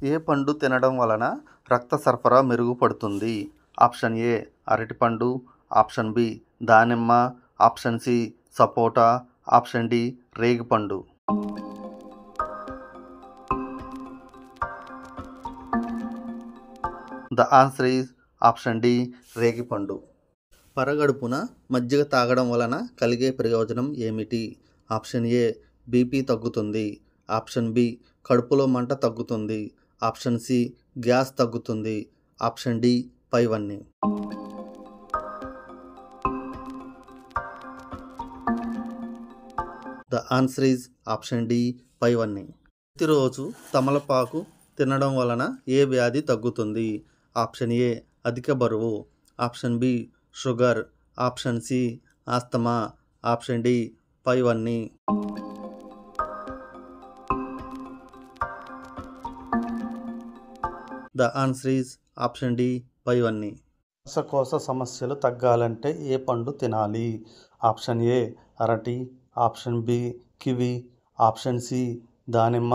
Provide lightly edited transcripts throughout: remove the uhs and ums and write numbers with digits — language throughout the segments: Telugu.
ఏ పండు తినడం వలన రక్త సరఫరా మెరుగుపడుతుంది? ఆప్షన్ ఏ అరటిపండు, ఆప్షన్ బి దానిమ్మ, ఆప్షన్ సి సపోటా, ఆప్షన్ డి రేగిపండు. The answer is option D రేగిపండు. పరగడుపున మజ్జిగ తాగడం వలన కలిగే ప్రయోజనం ఏమిటి? ఆప్షన్ ఏ బీపీ తగ్గుతుంది, ఆప్షన్ బి కడుపులో మంట తగ్గుతుంది, ఆప్షన్ సి గ్యాస్ తగ్గుతుంది, ఆప్షన్ డి పైవన్నీ. The answer is option D పైవన్నీ. ప్రతిరోజు తమలపాకు తినడం వలన ఏ వ్యాధి తగ్గుతుంది? ఆప్షన్ ఏ అధిక బరువు, option B sugar, option C asthma, option D పైవన్నీ. The answer is option D పైవన్నీ. శ్వాసకోశ సమస్యలు తగ్గాలంటే ఏ పండు తినాలి? ఆప్షన్ ఏ అరటి, option B kiwi, option C దానిమ్మ,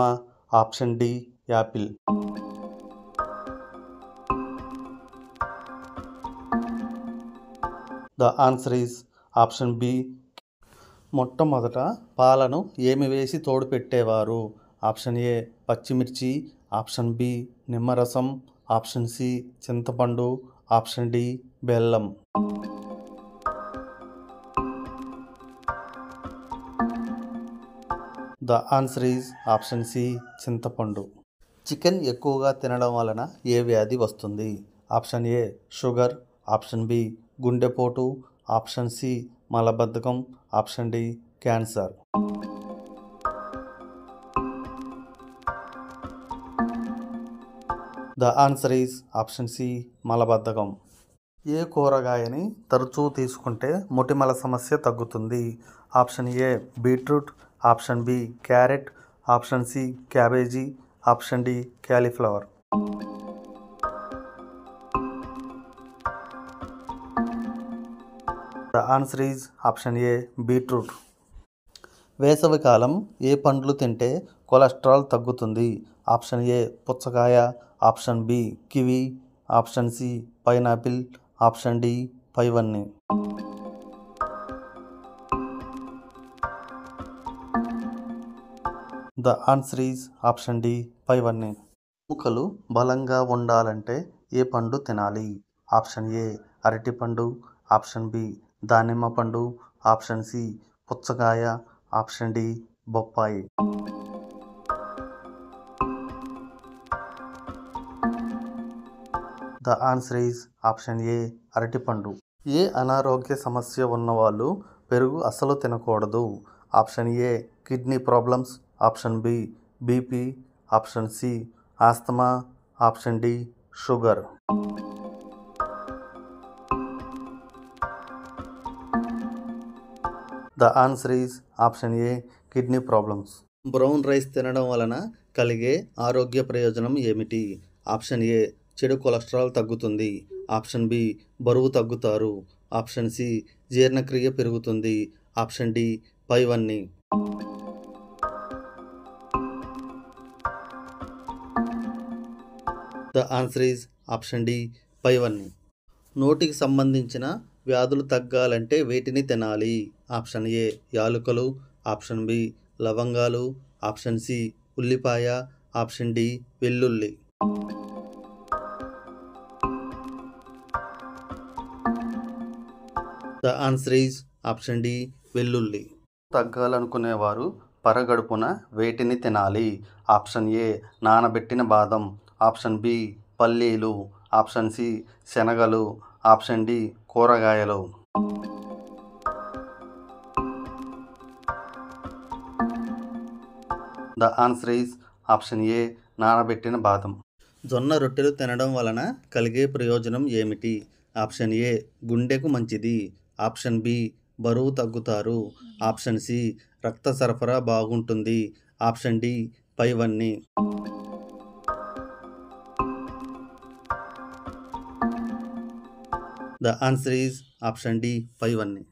option D apple. The answer is option B. మొట్టమొదట పాలను ఏమి వేసి తోడు పెట్టేవారు? ఆప్షన్ ఏ పచ్చిమిర్చి, ఆప్షన్ బి నిమ్మరసం, ఆప్షన్ సి చింతపండు, ఆప్షన్ డి బెల్లం. The answer is option C చింతపండు. చికెన్ ఎక్కువగా తినడం వలన ఏ వ్యాధి వస్తుంది? Option A sugar, option B గుండెపోటు, ఆప్షన్ సి మలబద్ధకం, option D cancer. The answer is option C మలబద్ధకం. ఏ కూరగాయని తరచూ తీసుకుంటే మొటిమల సమస్య తగ్గుతుంది? Option A beetroot, option B carrot, option C cabbage, option D cauliflower. The answer is option A beetroot. వేసవికాలం ఏ పండ్లు తింటే కొలెస్ట్రాల్ తగ్గుతుంది? ఆప్షన్ ఏ పుచ్చకాయ, option B kiwi, option C pineapple, option D పైవన్నీ. The answer is option D పైవన్నీ. ఎముకలు బలంగా ఉండాలంటే ఏ పండు తినాలి? ఆప్షన్ ఏ అరటిపండు, ఆప్షన్ బి దానిమ్మ పండు, ఆప్షన్ సి పుచ్చకాయ, ఆప్షన్ డి బొప్పాయి. The answer is option A అరటిపండు. ఏ అనారోగ్య సమస్య ఉన్నవాళ్ళు పెరుగు అస్సలు తినకూడదు? Option A kidney problems, option B BP, option C asthma, option D sugar. The answer is option A kidney problems. Brown rice తినడం వలన కలిగే ఆరోగ్య ప్రయోజనం ఏమిటి? ఆప్షన్ ఏ చెడు కొలెస్ట్రాల్ తగ్గుతుంది, ఆప్షన్ బి బరువు తగ్గుతారు, ఆప్షన్ సి జీర్ణక్రియ పెరుగుతుంది, ఆప్షన్ డి పైవన్నీ. The answer is option D పైవన్నీ. నోటికి సంబంధించిన వ్యాధులు తగ్గాలంటే వేటిని తినాలి? ఆప్షన్ ఏ యాలుకలు, ఆప్షన్ బి లవంగాలు, ఆప్షన్ సి ఉల్లిపాయ, ఆప్షన్ డి వెల్లుల్లి. The answer is option D వెల్లుల్లి. తగ్గాలనుకునేవారు పరగడుపున వేటిని తినాలి? ఆప్షన్ ఏ నానబెట్టిన బాదం, ఆప్షన్ బి పల్లీలు, ఆప్షన్ సి శనగలు, ఆప్షన్ డి కూరగాయలు. The answer is option A నానబెట్టిన బాదం. జొన్న రొట్టెలు తినడం వలన కలిగే ప్రయోజనం ఏమిటి? ఆప్షన్ ఏ గుండెకు మంచిది, ఆప్షన్ బి బరువు తగ్గుతారు, ఆప్షన్ సి రక్త సరఫరా బాగుంటుంది, ఆప్షన్ డి పైవన్నీ. The answer is option D పైవన్నీ.